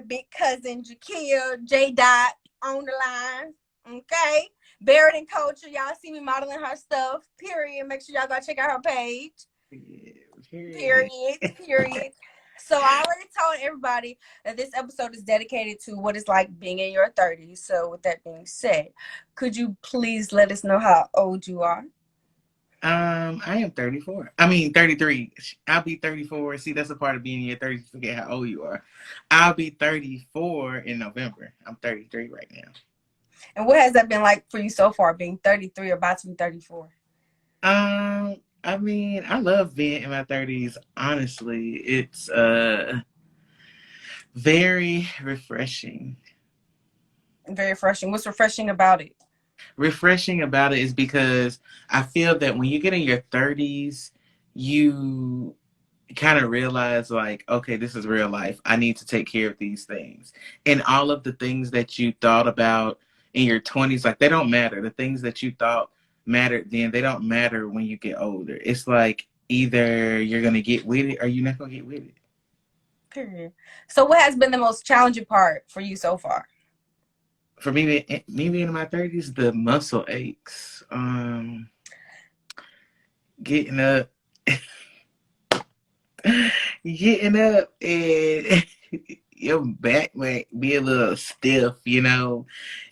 boy, big cousin Jakia J. Dot on the line. Okay. Barrett and Culture. Y'all see me modeling her stuff. Period. Make sure y'all go check out her page. Yeah, period. Period. Period. So I already told everybody that this episode is dedicated to what it's like being in your 30s. So with that being said, could you please let us know how old you are? I am 34. I mean 33. I'll be 34. See, that's a part of being in your 30s. Forget how old you are. I'll be 34 in November. I'm 33 right now. And what has that been like for you so far, being 33 or about to be 34? I mean, I love being in my 30s. Honestly, it's very refreshing. Very refreshing. What's refreshing about it? Refreshing about it is because I feel that when you get in your 30s, you kind of realize like, okay, this is real life. I need to take care of these things. And all of the things that you thought about in your 20s, like they don't matter. The things that you thought mattered then, they don't matter when you get older. It's like either you're going to get with it or you're not going to get with it. Period. So what has been the most challenging part for you so far? For me, me being in my 30s, the muscle aches. Getting up getting up and your back might be a little stiff, you know.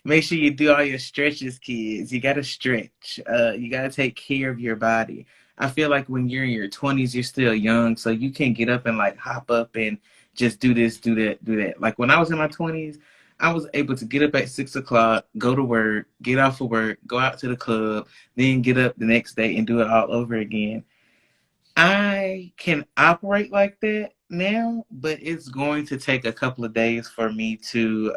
Make sure you do all your stretches, kids. You gotta stretch. You gotta take care of your body. I feel like when you're in your 20s, you're still young, so you can get up and like hop up and just do this, do that, do that. Like when I was in my 20s, I was able to get up at 6 o'clock, go to work, get off of work, go out to the club, then get up the next day and do it all over again. I can operate like that now, but it's going to take a couple of days for me to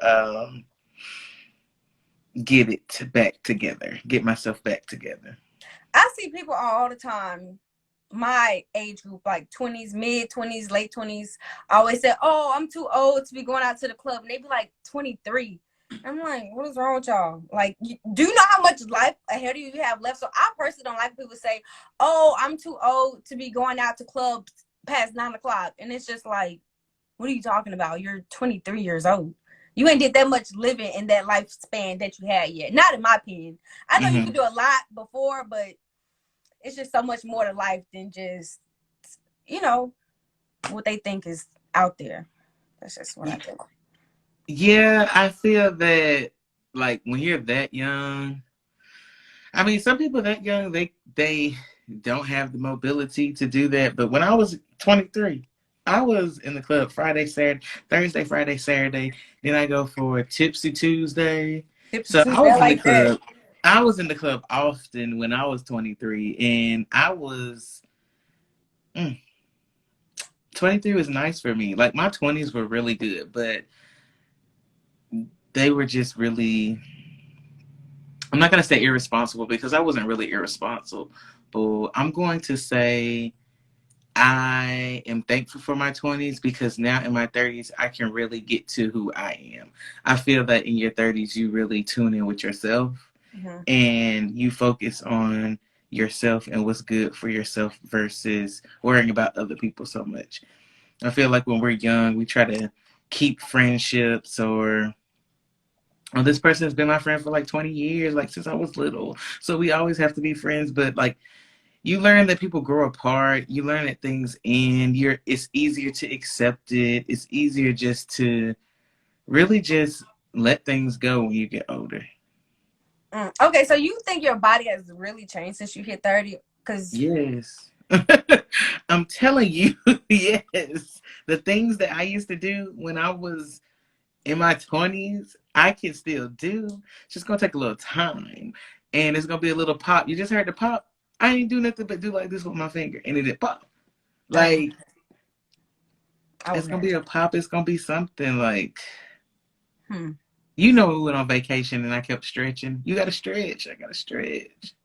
get it back together, get myself back together. I see people all the time, my age group, like 20s, mid 20s, late 20s, always say, "Oh, I'm too old to be going out to the club." And they be like 23. I'm like, what is wrong with y'all? Like, do you know how much life ahead of you have left? So I personally don't like people say, "Oh, I'm too old to be going out to clubs past 9 o'clock." And it's just like, what are you talking about? You're 23 years old. You ain't did that much living in that lifespan that you had yet. Not in my opinion. I know you Hmm. could do a lot before, but it's just so much more to life than just, you know, what they think is out there. That's just what I think. Yeah, I feel that like when you're that young, I mean, some people that young they don't have the mobility to do that. But when I was 23, I was in the club Friday, Saturday, Thursday, Friday, Saturday. Then I go for Tipsy Tuesday. Tipsy So I Tuesday, I was in the like that. club. I was in the club often when I was 23, and I was mm, 23 was nice for me. Like my 20s were really good, but they were just really. I'm not gonna say irresponsible because I wasn't really irresponsible. But I'm going to say I am thankful for my 20s because now in my 30s, I can really get to who I am. I feel that in your 30s, you really tune in with yourself Mm-hmm. and you focus on yourself and what's good for yourself versus worrying about other people so much. I feel like when we're young, we try to keep friendships or oh, this person has been my friend for like 20 years, like since I was little. So we always have to be friends. But like you learn that people grow apart. You learn that things end. It's easier to accept it. It's easier just to really just let things go when you get older. Okay, so you think your body has really changed since you hit 30? Because Yes. I'm telling you, yes. The things that I used to do when I was in my 20s, I can still do. It's just gonna take a little time. And it's gonna be a little pop. You just heard the pop. I ain't do nothing but do like this with my finger and it did pop. I, Like I it's would gonna be never. a pop. It's gonna be something like Hmm. you know we went on vacation and I kept stretching. You gotta stretch. I gotta stretch.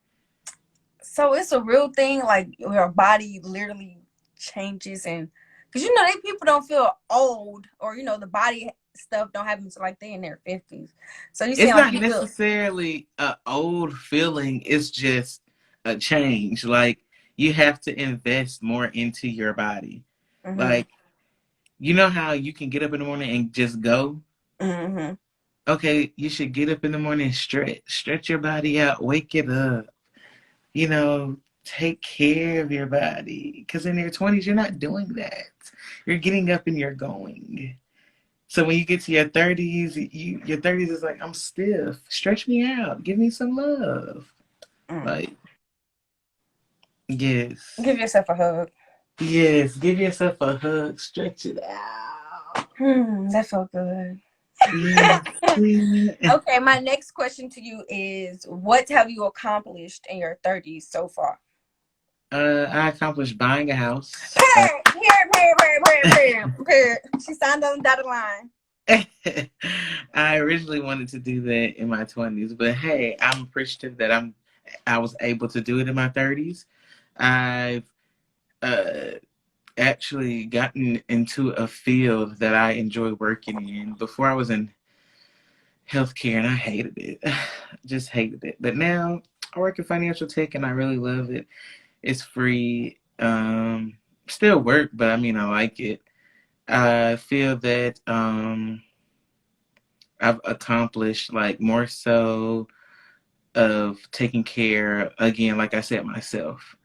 So it's a real thing, like your body literally changes, and because you know, they people don't feel old, or you know, the body stuff don't happen until like they in their 50s. So you saying It's like not you feel. necessarily a old feeling. It's just a change. Like you have to invest more into your body. Mm-hmm. Like You know how you can get up in the morning and just go? Mm-hmm. Okay, you should get up in the morning and stretch your body out, wake it up. You know, take care of your body. Because in your 20s, you're not doing that. You're getting up and you're going. So when you get to your 30s, your 30s is like, I'm stiff. Stretch me out. Give me some love. Mm. Like, yes. Give yourself a hug. Yes, give yourself a hug. Stretch it out. That felt good. Yes. Yeah. Okay, my next question to you is, what have you accomplished in your 30s so far? I accomplished buying a house. Period. Period. Period. Period. Period. Period. She signed on the dotted line. I originally wanted to do that in my 20s, but hey, I'm appreciative that I was able to do it in my 30s. I've uh, actually gotten into a field that I enjoy working in. Before I was in healthcare and I hated it. Just hated it. But now I work in financial tech and I really love it. It's free. Still work, but I mean I like it. I feel that I've accomplished like more so of taking care again, like I said, myself.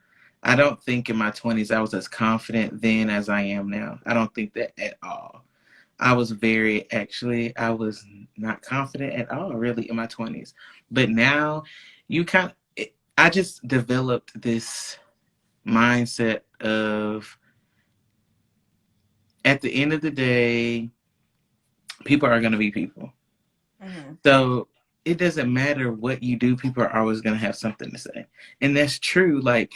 I don't think in my 20s I was as confident then as I am now. I don't think that at all. I was not confident at all really in my 20s. But now I just developed this mindset of at the end of the day, people are going to be people. Mm-hmm. So it doesn't matter what you do, people are always going to have something to say. And that's true. Like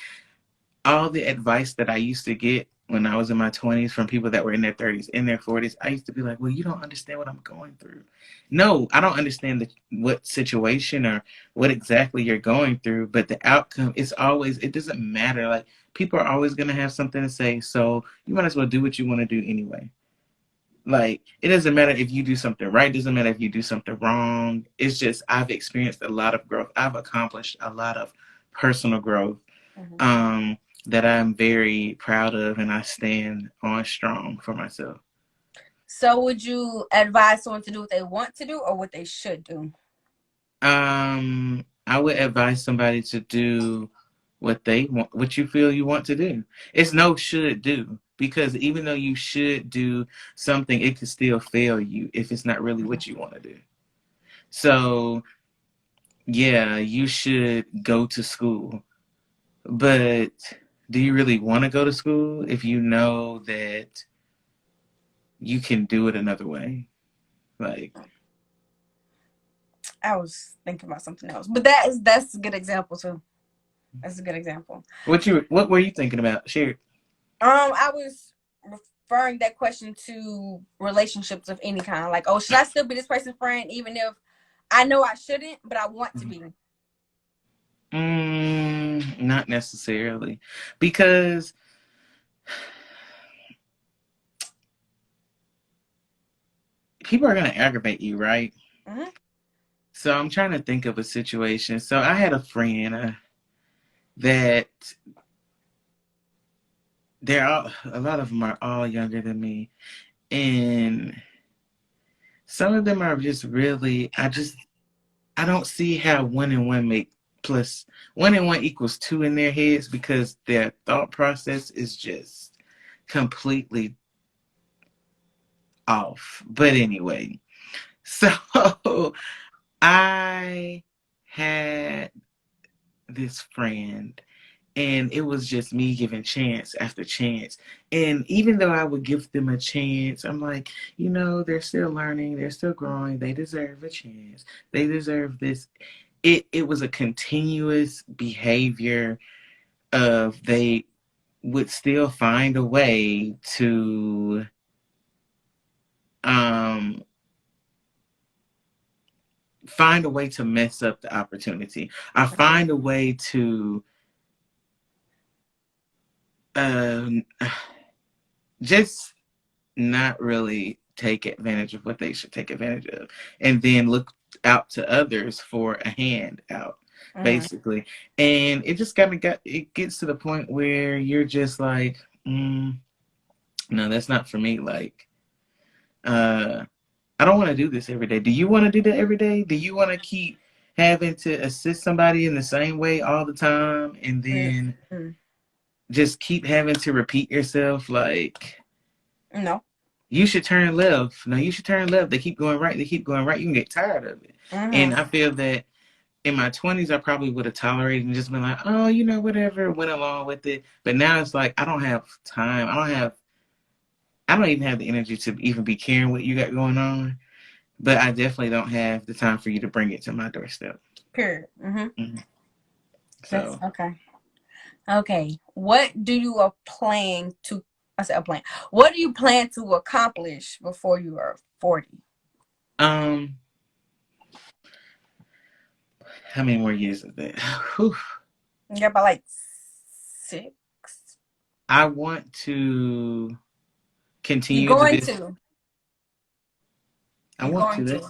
all the advice that I used to get when I was in my 20s from people that were in their 30s, in their 40s, I used to be like, well, you don't understand what I'm going through. No, I don't understand what situation or what exactly you're going through, but the outcome is always, it doesn't matter. Like people are always going to have something to say. So you might as well do what you want to do anyway. Like it doesn't matter if you do something right, doesn't matter if you do something wrong. It's just I've experienced a lot of growth. I've accomplished a lot of personal growth Mm-hmm. um, that I'm very proud of, and I stand on strong for myself. So, would you advise someone to do what they want to do or what they should do? I would advise somebody to do what they want, what you feel you want to do. It's no should do because even though you should do something, it could still fail you if it's not really what you want to do. So yeah, you should go to school, but do you really want to go to school if you know that you can do it another way? Like, I was thinking about something else, but that's a good example too. That's a good example. what were you thinking about? Share. I was referring that question to relationships of any kind. Like, oh, should I still be this person's friend even if I know I shouldn't, but I want to be? Not necessarily, because people are gonna aggravate you, right? Mm-hmm. So I'm trying to think of a situation. So I had a friend that a lot of them are all younger than me, and some of them are just really. I don't see how one and one make plus one and one equals two in their heads because their thought process is just completely off. But anyway, so I had this friend and it was just me giving chance after chance. And even though I would give them a chance, I'm like, they're still learning, they're still growing, they deserve a chance. They deserve this. It was a continuous behavior of they would still find a way to um mess up the opportunity. I find a way to um just not really take advantage of what they should take advantage of and then look out to others for a hand out Mm-hmm. basically. And it just it gets to the point where you're just like no, that's not for me. Like Uh, I don't want to do this every day. Do you want to do that every day? Do you want to keep having to assist somebody in the same way all the time and then Mm-mm. just keep having to repeat yourself like No. you should turn left. No, you should turn left. They keep going right. They keep going right. You can get tired of it. And Mm-hmm. I feel that in my 20s, I probably would have tolerated and just been like, oh, whatever, went along with it. But now it's like, I don't have time. I don't even have the energy to even be caring what you got going on. But I definitely don't have the time for you to bring it to my doorstep. Period. Mm-hmm. Mhm. That's So, okay. Okay. What do you plan to? I said a plan. What do you plan to accomplish before you are 40? um, how many more years is that? Whew. You got about like 6. I want to You're continue to going this. to. I You're want going to. to.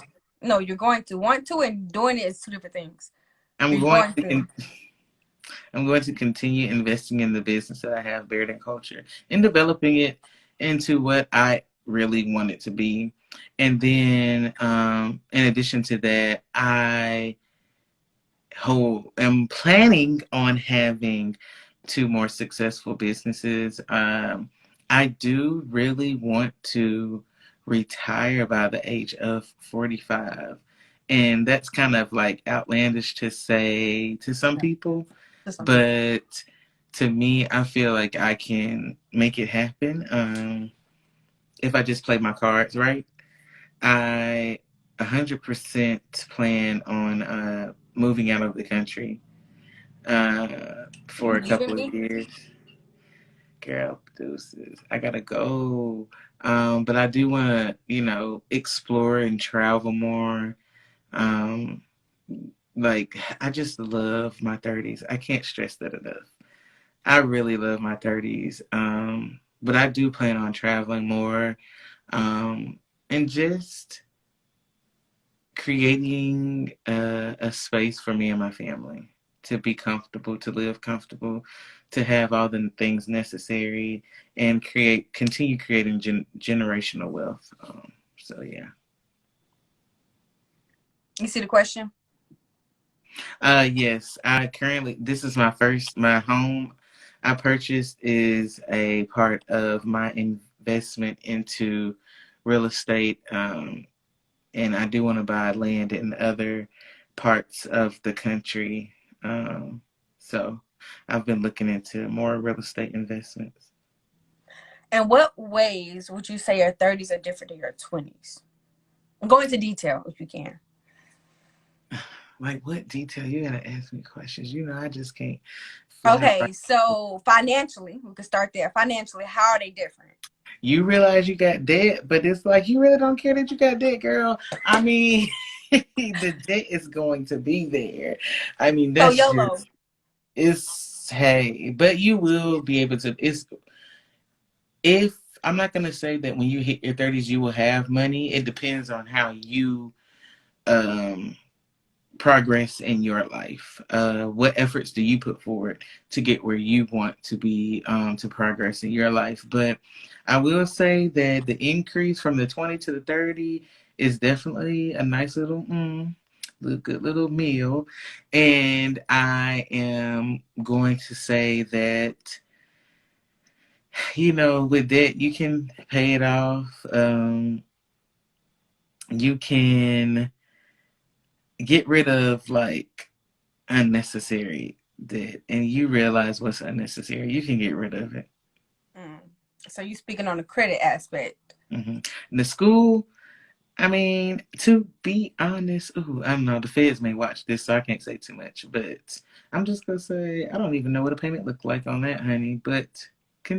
No, you're going to. Want to and doing it is two different things. I'm You're going going to. to. I'm going to continue investing in the business that I have, Beard and Culture, and developing it into what I really want it to be. And then, in addition to that, am planning on having two more successful businesses. I do really want to retire by the age of 45. And that's kind of like outlandish to say to some Yeah, people, to some people. but to me, I feel like I can make it happen if I just play my cards right. I 100% plan on moving out of the country You for a leaving couple of me? years. Girl, deuces. I gotta go. But I do want to, explore and travel more. Um, like, I just love my 30s. I can't stress that enough. I really love my 30s. But I do plan on traveling more and just creating a space for me and my family to be comfortable, to live comfortable, to have all the things necessary, and continue creating generational wealth. So yeah. You see the question? Yes, I currently this is my home I purchased is a part of my investment into real estate. And I do want to buy land in other parts of the country. Um, so I've been looking into more real estate investments. In what ways would you say your 30s are different than your 20s? Go into detail if you can. Like, what detail? You gotta ask me questions. I just can't fly right. Okay, so financially, we could start there. Financially, how are they different? You realize you got debt, but it's like you really don't care that you got debt, girl. I mean, the debt is going to be there. I mean, So that's YOLO. just it's hey, but you will be able to. It's if I'm not gonna say that when you hit your 30s you will have money. It depends on how you um progress in your life. What efforts do you put forward to get where you want to be to progress in your life? But I will say that the increase from the 20 to the 30 is definitely a nice good little meal. And I am going to say that with that, you can pay it off. You can get rid of like unnecessary debt, and you realize what's unnecessary. You can get rid of it. Mm. So you speaking on the credit aspect. The school, I mean, to be honest, ooh, I don't know. The feds may watch this, so I can't say too much. But I'm just gonna say I don't even know what a payment looked like on that, honey. But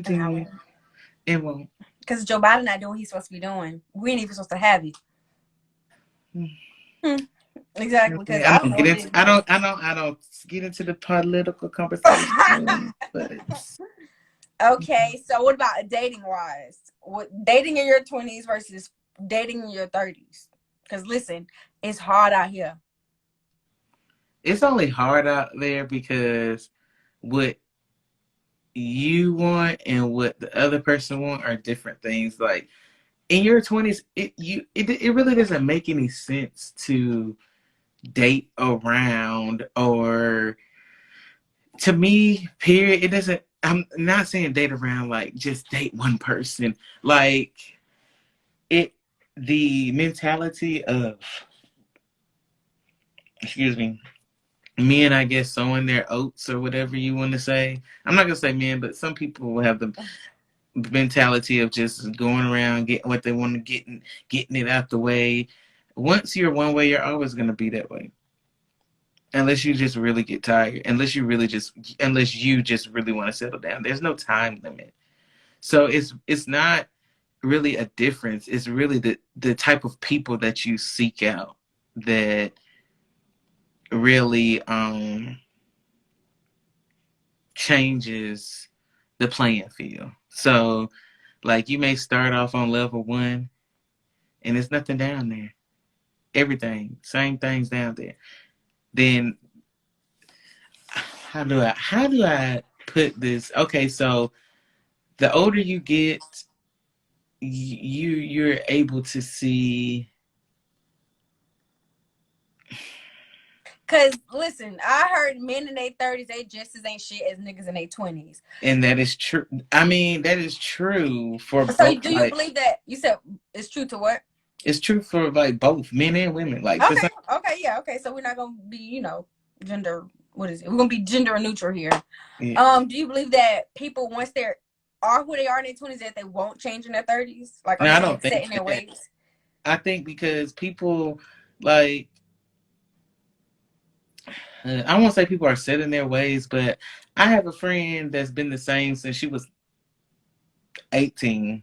And I continue. will. It won't. Because Joe Biden not doing what he's supposed to be doing. We ain't even supposed to have it. Hmm. Exactly. Because I I don't don't know get what into. they I doing. don't. I don't. I don't get into the political conversation. But Okay, so what about dating wise? What dating in your 20s versus dating in your 30s? Because listen, it's hard out here. it's only hard out there because what you want and what the other person want are different things. Like in your 20s, it really doesn't make any sense to date around, or to me, period. It doesn't. I'm not saying date around like just date one person. Like it, the mentality of, excuse me, men, I guess, sowing their oats or whatever you want to say. I'm not gonna say men, but some people will have the mentality of just going around getting what they want to get and getting it out the way. Once you're one way, you're always gonna be that way. Unless you just really get tired, unless you just really want to settle down. There's no time limit. So it's not really a difference. It's really the type of people that you seek out that really changes the playing field. So like you may start off on level one and there's nothing down there. Everything, same things down there. Then how do I put this? Okay, so the older you get, you're able to see. Cause listen, I heard men in their 30s, they just as ain't shit as niggas in their 20s. And that is true. I mean, that is true for So both. do you Like, believe that? You said it's true to what? it's true for like both men and women. Like the Okay, same. okay, yeah, okay. So we're not gonna be, gender. What is it? We're gonna be gender neutral here. Yeah. Do you believe that people once they're are who they are in their 20s that they won't change in their 30s? Like, are No, they I gonna don't be set think in their that. ways? I think because people like I won't say people are set in their ways, but I have a friend that's been the same since she was 18,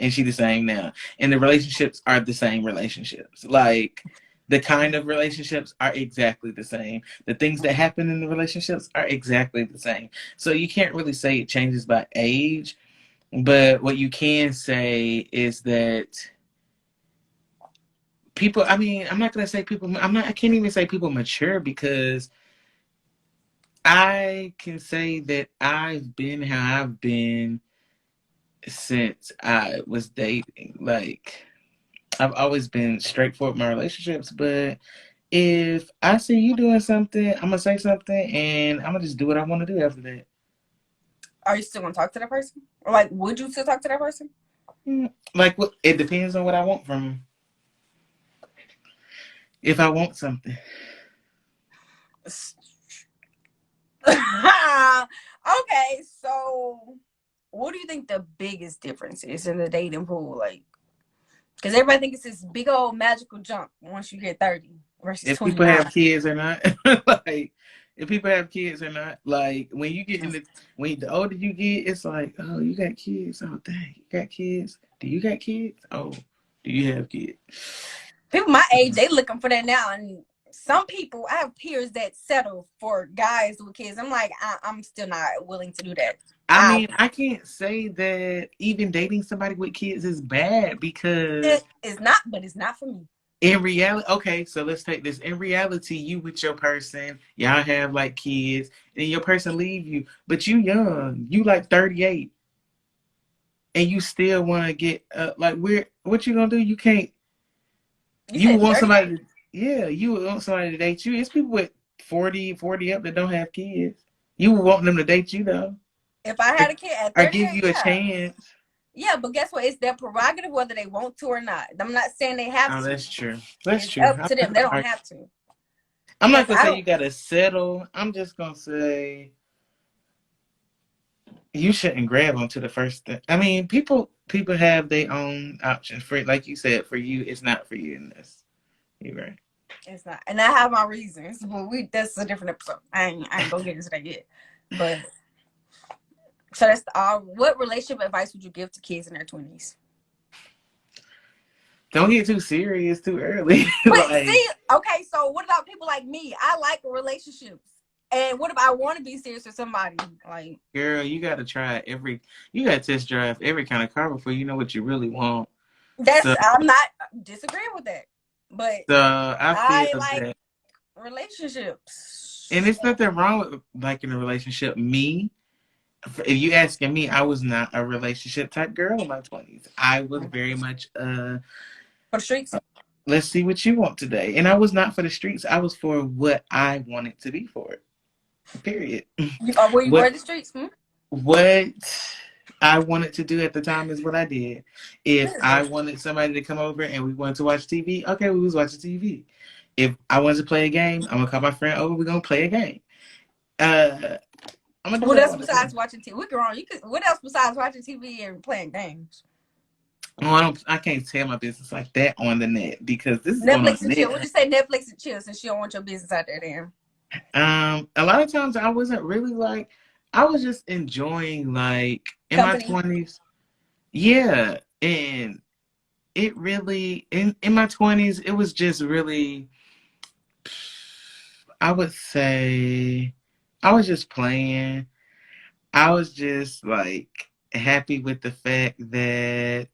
and she the same now. And the relationships are the same relationships. Like the kind of relationships are exactly the same. The things that happen in the relationships are exactly the same. So you can't really say it changes by age, but what you can say is that people, I mean, I'm not going to say people, I can't even say people mature, because I can say that I've been how I've been since I was dating. Like, I've always been straightforward in my relationships, but if I see you doing something, I'm gonna say something, and I'm gonna just do what I want to do after that. Are you still gonna talk to that person? Or like, would you still talk to that person? Like, what? It depends on what I want from him. If I want something, Okay, so what do you think the biggest difference is in the dating pool? Like, because everybody thinks it's this big old magical jump once you hit 30 versus if people 29. have kids or not, like, if people have kids or not, like, when the older you get, it's like, oh, you got kids. Oh, dang, you got kids. Do you got kids? Oh, do you have kids? People my age, they looking for that now. And some people, I have peers that settle for guys with kids. I'm like, I'm still not willing to do that. I I mean, I can't say that even dating somebody with kids is bad, it because is not, but it's not for me. in reality, okay, so let's take this. In reality, you with your person, y'all have like kids, and your person leave you, but you young, you like 38, and you still want to get like, where? What you gonna do? You can't. You You would said want 38. somebody. Yeah, you would want somebody to date you. It's people with 40 up that don't have kids. You would want them to date you though, If I or, had a kid at or give 38, you a yeah. chance. Yeah, but guess what? It's their prerogative whether they want to or not. I'm not saying they have Oh, to. that's true. That's It's true. up to them. They don't have to. I'm Because not gonna I say you don't. gotta settle. I'm just gonna say you shouldn't grab onto the first thing. I mean, people have their own options. For, like you said, for you, it's not for you in this. You're right. It's not. And I have my reasons, but that's a different episode. I ain't gonna get into that yet. But so that's what relationship advice would you give to kids in their 20s? Don't get too serious too early. But Like, see, okay, so what about people like me? I like relationships. And what if I want to be serious with somebody? Like, girl, you gotta try every. You gotta test drive every kind of car before you know what you really want. So, I'm not disagreeing with that. But I feel I like that, and relationships. it's nothing wrong with liking a relationship. Me, if you asking me, I was not a relationship type girl in my 20s. I was very much For the streets? let's see what you want today. And I was not for the streets. I was for what I wanted to be for it. Period. Or were you What for the streets? Hmm? what I wanted to do at the time is what I did. If I Good. wanted somebody to come over and we wanted to watch TV, okay, we was watching TV. If I wanted to play a game, I'm gonna call my friend over. We're gonna play a game. I'm gonna do What what I else want to do. besides watching TV? We can wrong. You could. What else besides watching TV and playing games? Oh, I can't tell my business like that on the net because this is going on Netflix the and chill. Would net. you say Netflix and chill since you don't want your business out there? Then A lot of times I wasn't really like I was just enjoying like in my company. 20s. Yeah, and it really in my 20s it was just really I would say I was just playing. I was just like happy with the fact that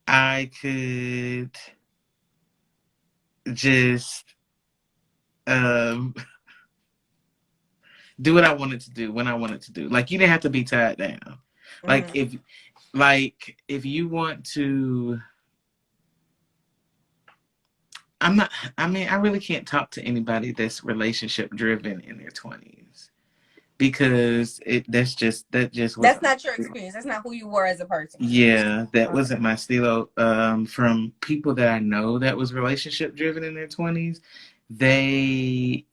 I could just um do what I wanted to do when I wanted to do. Like you didn't have to be tied down. Like Mm-hmm. if you want to I'm not I mean I really can't talk to anybody that's relationship driven in their 20s because it that just That's wasn't my not your stilo. experience. That's not who you were as a person. Yeah, that Okay. wasn't my stilo. From people that I know that was relationship driven in their 20s, they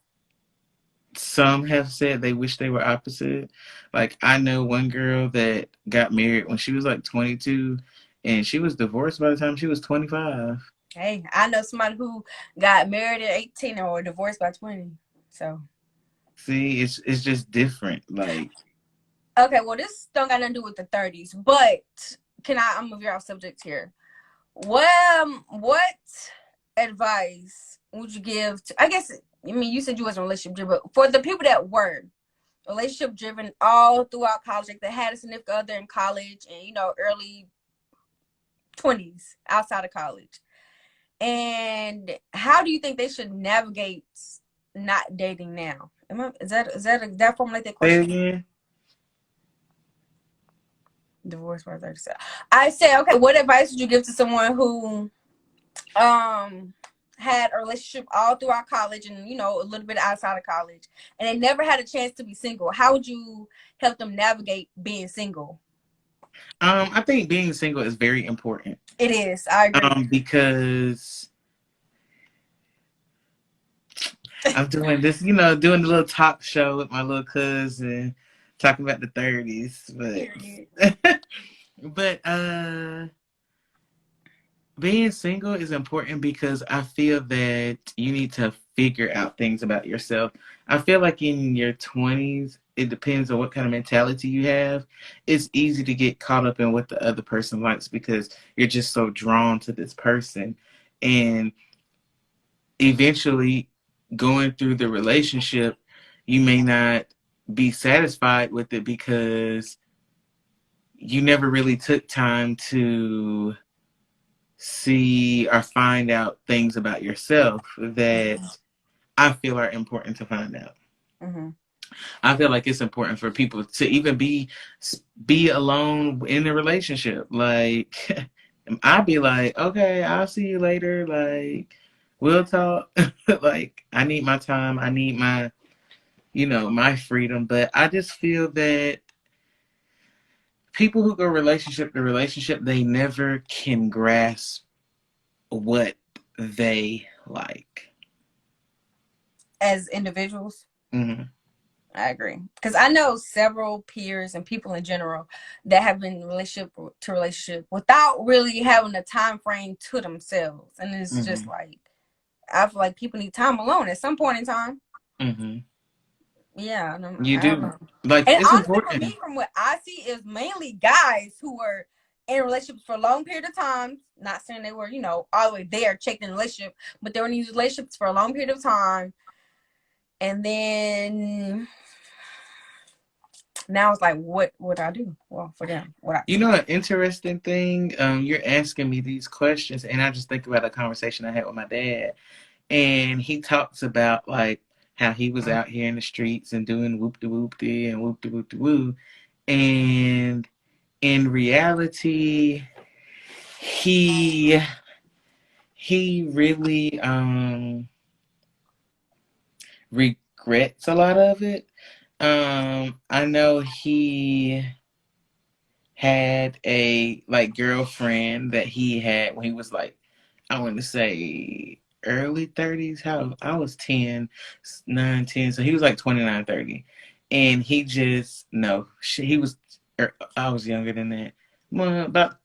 some have said they wish they were opposite. Like I know one girl that got married when she was like 22 and she was divorced by the time she was 25. Hey, I know somebody who got married at 18 or divorced by 20. So See, it's just different. Like okay, well this don't got nothing to do with the 30s, but can I'm gonna veer off subject here. What advice would you give to, I guess, I mean, you said you wasn't relationship driven, but for the people that were relationship driven all throughout college, like they had a significant other in college and, early 20s outside of college. And how do you think they should navigate not dating now? Is that formulate that say it question? again. Divorce by 30. I say, okay, what advice would you give to someone who um had a relationship all throughout college and a little bit outside of college and they never had a chance to be single? How would you help them navigate being single? I think being single is very important. It is, I agree. Because I'm doing this, doing the little talk show with my little cousin, talking about the 30s. Period. But being single is important because I feel that you need to figure out things about yourself. I feel like in your 20s, it depends on what kind of mentality you have. It's easy to get caught up in what the other person likes because you're just so drawn to this person. And eventually, going through the relationship, you may not be satisfied with it because you never really took time to see or find out things about yourself that Mm-hmm. I feel are important to find out. Mm-hmm. I feel like it's important for people to even be alone in a relationship. Like I'd be like, okay, I'll see you later. Like we'll talk. Like I need my time. I need my my freedom. But I just feel that people who go relationship to relationship, they never can grasp what they like. As individuals, Hmm. I agree, because I know several peers and people in general that have been relationship to relationship without really having a time frame to themselves, and it's just Hmm. like I feel like people need time alone at some point in time. Hmm. Yeah, You I don't do. know. Like And it's honestly, for important. me, from what I see, is mainly guys who were in relationships for a long period of time. Not saying they were, all the way there, checked in a relationship, but they were in these relationships for a long period of time. And then now it's like, what would I do? Well, for them, what I You know, an interesting thing. You're asking me these questions, and I just think about a conversation I had with my dad, and he talks about like how he was out here in the streets and doing whoop de whoop de and whoop de whoop de woo. And in reality, he he really regrets a lot of it. I know he had a like girlfriend that he had when he was like, I want to say early 30's. How I was 10, 9, 10, so he was like 29, 30. And he just no, he was I was younger than that. Well, about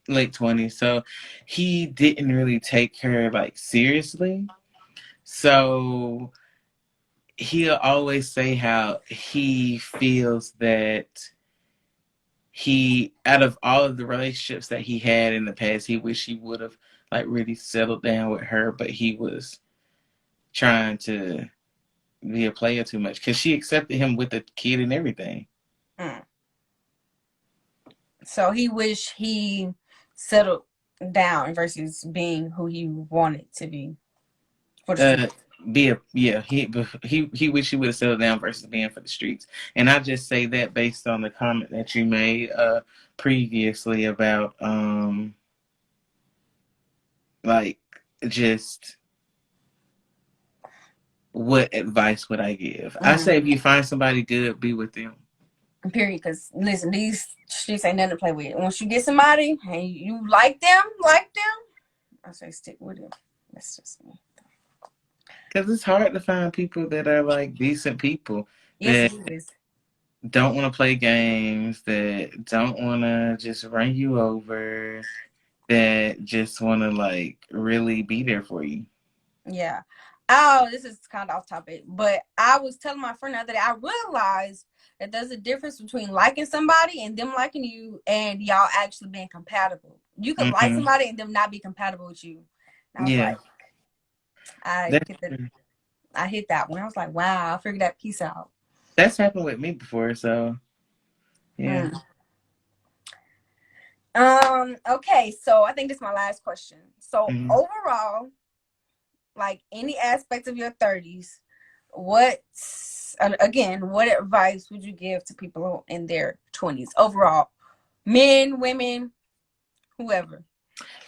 late 20s. So he didn't really take her like seriously. So he'll always say how he feels that he out of all of the relationships that he had in the past, he wish he would have like really settled down with her, but he was trying to be a player too much because she accepted him with the kid and everything. Mm. So he wish he settled down versus being who he wanted to be for the street. Uh, be a yeah. He wish he would have settled down versus being for the streets. And I just say that based on the comment that you made previously about like just what advice would I give? I Mm-hmm. say if you find somebody good, be with them. Period. Because listen, these streets ain't nothing to play with. Once you get somebody and you like them, I say stick with them. That's just me. Because it's hard to find people that are like decent people Yes, it that is. don't want to play games, that don't want to just run you over, that just want to like really be there for you. Yeah. Oh, this is kind of off topic, but I was telling my friend the other day, I realized that there's a difference between liking somebody and them liking you and y'all actually being compatible. You could like Hmm. somebody and them not be compatible with you. And I was Yeah, like, I that's get that. true. I hit that one. I was like, wow, I figured that piece out. That's happened with me before. So yeah. Mm. Okay, so I think this is my last question. So Hmm. overall, like any aspect of your 30's, what again, what advice would you give to people in their 20's overall? Men, women, whoever.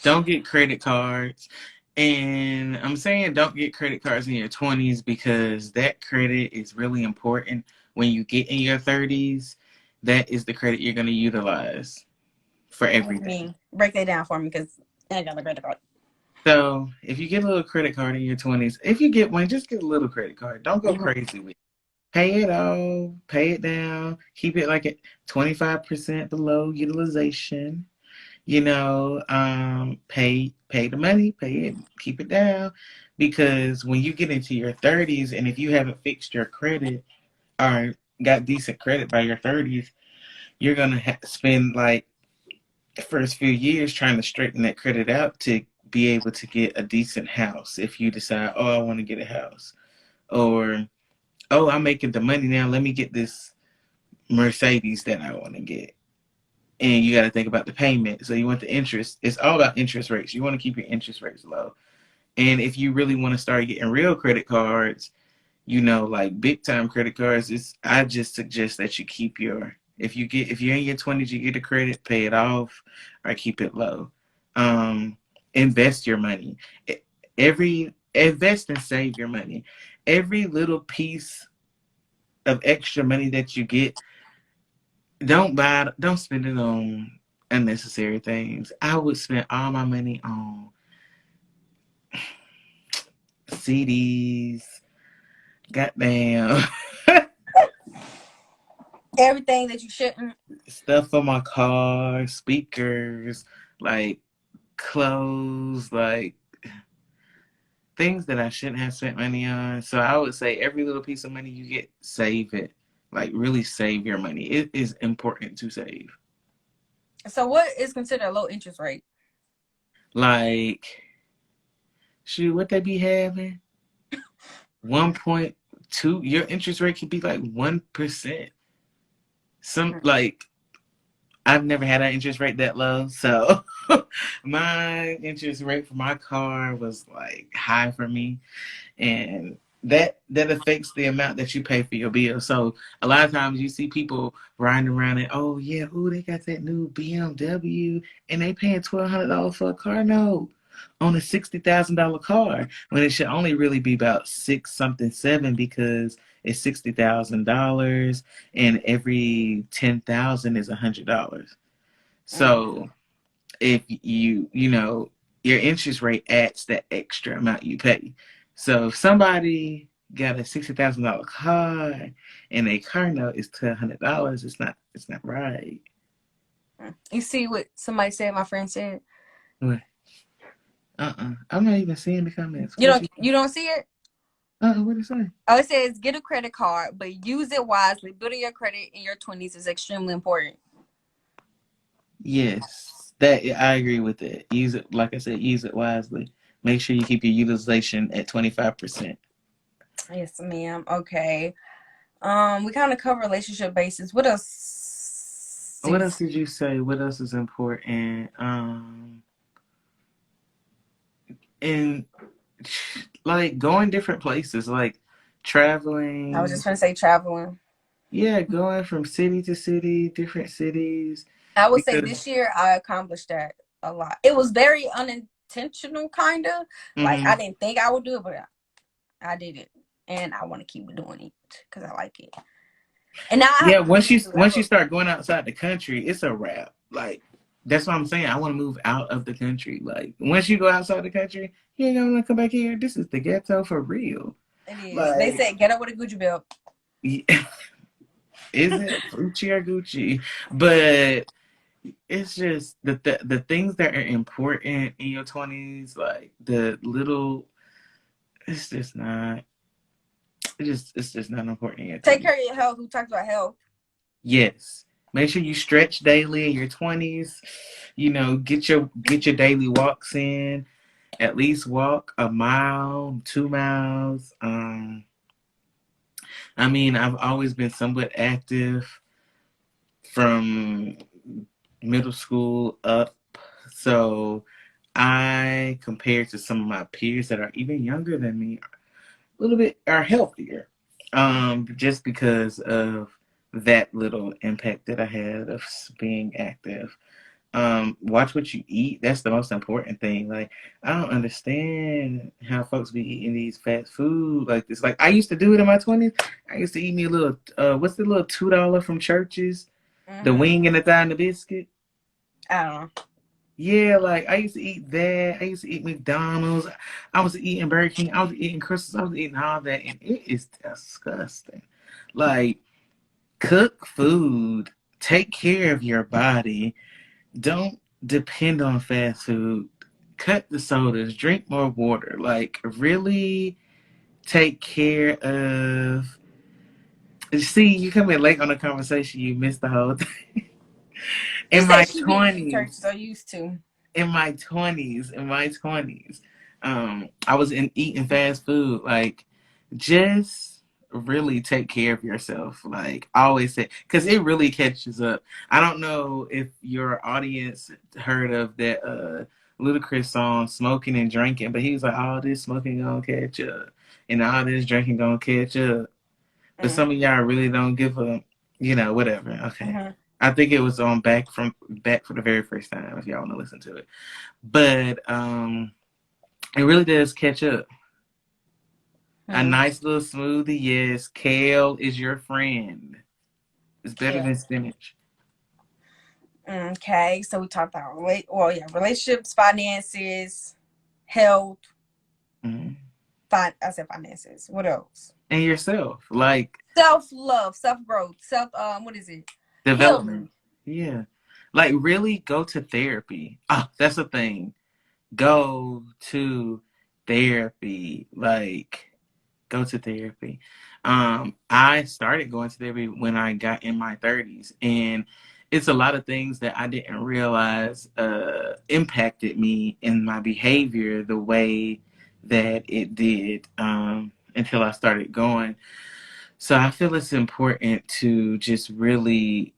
Don't get credit cards. And I'm saying don't get credit cards in your 20's because that credit is really important when you get in your 30's. That is the credit you're going to utilize for What do you everything. mean? Break that down for me because I got a credit card. So if you get a little credit card in your 20's, if you get one, just get a little credit card. Don't go Mm-hmm. crazy with it. Pay it off, pay it down, keep it like at 25% below utilization. Pay the money, pay it, keep it down. Because when you get into your 30's and if you haven't fixed your credit or got decent credit by your 30's, you're going to spend like the first few years trying to straighten that credit out to be able to get a decent house if you decide, oh, I want to get a house. Or, oh, I'm making the money now, let me get this Mercedes that I want to get. And you got to think about the payment. So you want the interest. It's all about interest rates. You want to keep your interest rates low. And if you really want to start getting real credit cards, like big time credit cards, I just suggest that you keep your if you're in your 20's, you get a credit, pay it off or keep it low. Um, invest your money. Every invest and save your money. Every little piece of extra money that you get, don't spend it on unnecessary things. I would spend all my money on CDs, goddamn Everything that you shouldn't. stuff for my car, speakers, like clothes, like things that I shouldn't have spent money on. So I would say every little piece of money you get, save it. Like really save your money. It is important to save. So what is considered a low interest rate? Like, shoot, what they be having? 1.2. Your interest rate could be like 1%. Some like I've never had an interest rate that low, so my interest rate for my car was like high for me, and that affects the amount that you pay for your bill. So a lot of times you see people riding around and oh yeah, ooh, they got that new BMW and they paying $1,200 for a car note on a $60,000 car when it should only really be about six something seven because it's $60,000 and every 10,000 is $100. Mm. So if your interest rate adds that extra amount you pay. So if somebody got a $60,000 car and a car note is $1,200, it's not right. You see what somebody said? My friend said. What? I'm not even seeing the comments. You What don't she? you don't see it? What did it say? Oh, it says get a credit card, but use it wisely. Building your credit in your 20s is extremely important. Yes, that I agree with that. Use it, like I said, use it wisely. Make sure you keep your utilization at 25%. Yes, ma'am. Okay. We kind of cover relationship basis. What else? What else did you say? What else is important? And like going different places, like I was just traveling. gonna say traveling. Yeah, going from city to city, different cities. I would say Because this year I accomplished that a lot. It was very unintentional, kind of. Like I hmm didn't think I would do it, but I did it, and I want to keep doing it because I like it. And now I have yeah, a once reason you to. I once have you a start going outside the country, it's a wrap. Like that's what I'm saying. I want to move out of the country. Like once you go outside the country, you ain't gonna come back here. This is the ghetto for real. It is. They Like, said get up with a Gucci belt. is it Gucci or Gucci? But it's just the things that are important in your 20s, like the little. It's just not. It's just not important in your Take 20s. care of your health. Who talks about health? Yes. Make sure you stretch daily in your 20s. Get your daily walks in. At least walk a mile, 2 miles. I mean, I've always been somewhat active from middle school up. So I, compared to some of my peers that are even younger than me, a little bit are healthier. Just because of that little impact that I had of being active. Watch what you eat. That's the most important thing. Like, I don't understand how folks be eating these fast food like this. Like, I used to do it in my 20s. I used to eat me a little, what's the little $2 from Church's? The Mm-hmm. wing and the thigh and the biscuit. I don't know. Yeah, like I used to eat that. I used to eat McDonald's. I was eating Burger King. I was eating Christmas. I was eating all that, and it is disgusting. Like, cook food. Take care of your body. Don't depend on fast food. Cut the sodas. Drink more water. Like, really take care of. See, you come in late on the conversation. You missed the whole thing. She In said my she be eating church, twenties. so used to. in my 20s, I was eating fast food. Like, just really take care of yourself. Like, I always say, because it really catches up. I don't know if your audience heard of that Ludacris song, Smoking and Drinking, but he was like, all this smoking gonna catch up, and all this drinking gonna catch up. But Mm. some of y'all really don't give a, whatever. Okay. Mm-hmm. I think it was on back for the very first time if y'all want to listen to it. But it really does catch up. A Mm. nice little smoothie, yes. Kale is your friend. It's better Yeah. than spinach. Okay, so we talked about relationships, finances, health. Mhm. I said finances. What else? And yourself, like Self love, self growth, self what is it? development. Healing. Yeah. Like, really go to therapy. Oh, that's the thing. Go to therapy. Like, go to therapy. I started going to therapy when I got in my 30s, and it's a lot of things that I didn't realize impacted me in my behavior the way that it did, until I started going. So I feel it's important to just really,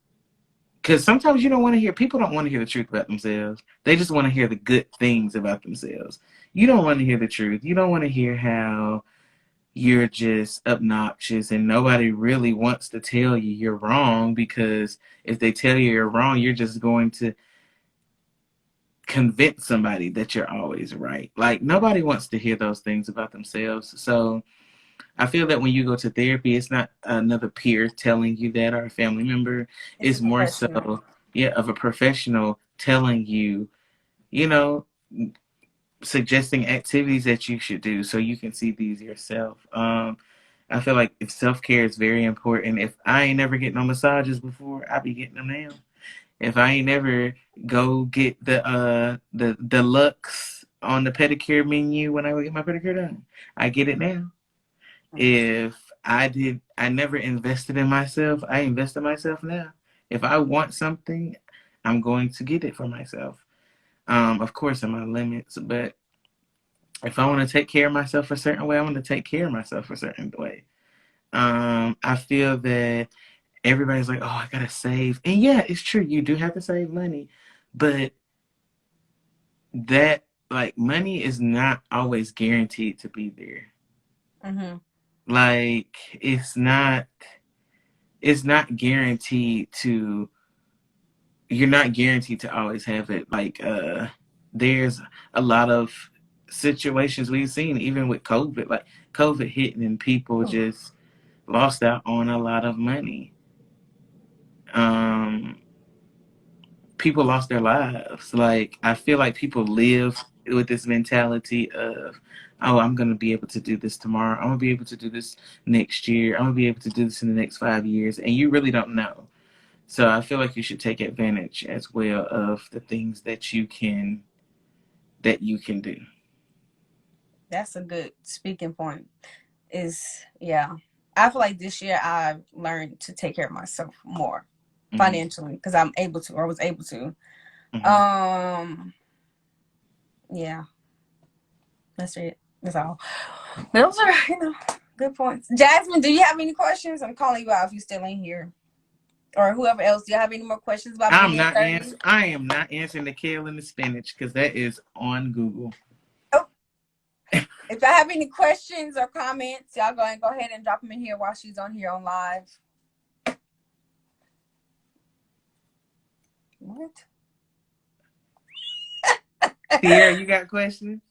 because sometimes you don't want to hear, people don't want to hear the truth about themselves. They just want to hear the good things about themselves. You don't want to hear the truth. You don't want to hear how you're just obnoxious and nobody really wants to tell you you're wrong, because if they tell you you're wrong, you're just going to convince somebody that you're always right. Like, nobody wants to hear those things about themselves. So I feel that when you go to therapy, it's not another peer telling you that, or a family member. It's a It's more professional. so, yeah, of a professional telling you, you know, suggesting activities that you should do so you can see these yourself. I feel like if self care is very important. If I ain't never getting no massages before, I be getting them now. If I ain't never go get the deluxe on the pedicure menu when I go get my pedicure done, I get it now. If I never invested in myself, I invest in myself now. If I want something, I'm going to get it for myself. Of course, in my limits, but if I want to take care of myself a certain way, I want to take care of myself a certain way. I feel that everybody's like, oh, I gotta save, and yeah, it's true. You do have to save money, but that, like, money is not always guaranteed to be there. Mm-hmm. Like, it's not guaranteed to, you're not guaranteed to always have it. Like, there's a lot of situations we've seen, even with COVID, like COVID hitting, and people just lost out on a lot of money. Um, People lost their lives. Like, I feel like people live with this mentality of, oh, I'm gonna be able to do this tomorrow. I'm gonna be able to do this next year. I'm gonna be able to do this in the next 5 years, and you really don't know. So I feel like you should take advantage as well of the things that you can do. That's a good speaking point. Is yeah. I feel like this year I've learned to take care of myself more Hmm. financially because I'm able to, or was able to. Hmm. Um, yeah, that's it. That's all. Those are, good points. Jasmine, do you have any questions? I'm calling you out if you still in here, or whoever else. Do you have any more questions about being 30? I am not answering the kale and the spinach because that is on Google. Oh, if I have any questions or comments, y'all go ahead and drop them in here while she's on here on live. What? Sierra, you got questions?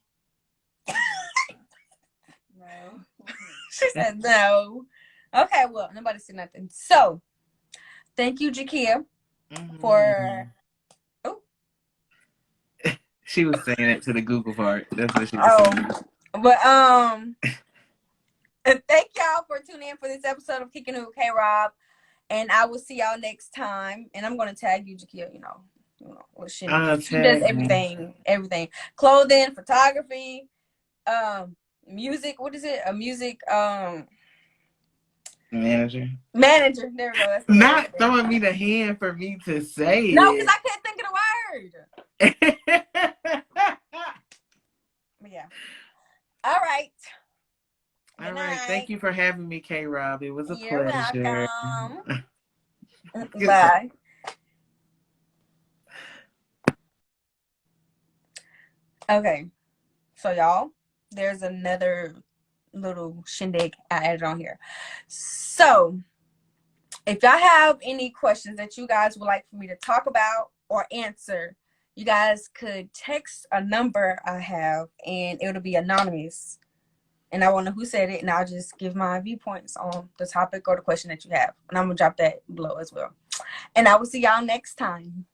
No. She said no. Okay, well, nobody said nothing. So, thank you, Jakia, Hmm. for. Oh, She was saying it to the Google part. That's what she was saying. oh, but thank y'all for tuning in for this episode of Kicking It with K Rob, and I will see y'all next time. And I'm gonna tag you, Jakia. What she does Tag me. everything, clothing, photography, music. What is it? A music Manager. manager. There we go. That's the word right Not there. throwing me the hand for me to say No, because it. I couldn't think of the word. But yeah. All right. All Good right. Thank night. you for having me, K Rob. It was a You're pleasure. welcome. Goodbye. Bye. Okay. So y'all, there's another little shindig I added on here. So if y'all have any questions that you guys would like for me to talk about or answer, you guys could text a number I have and it'll be anonymous. And I want to know who said it, and I'll just give my viewpoints on the topic or the question that you have. And I'm going to drop that below as well. And I will see y'all next time.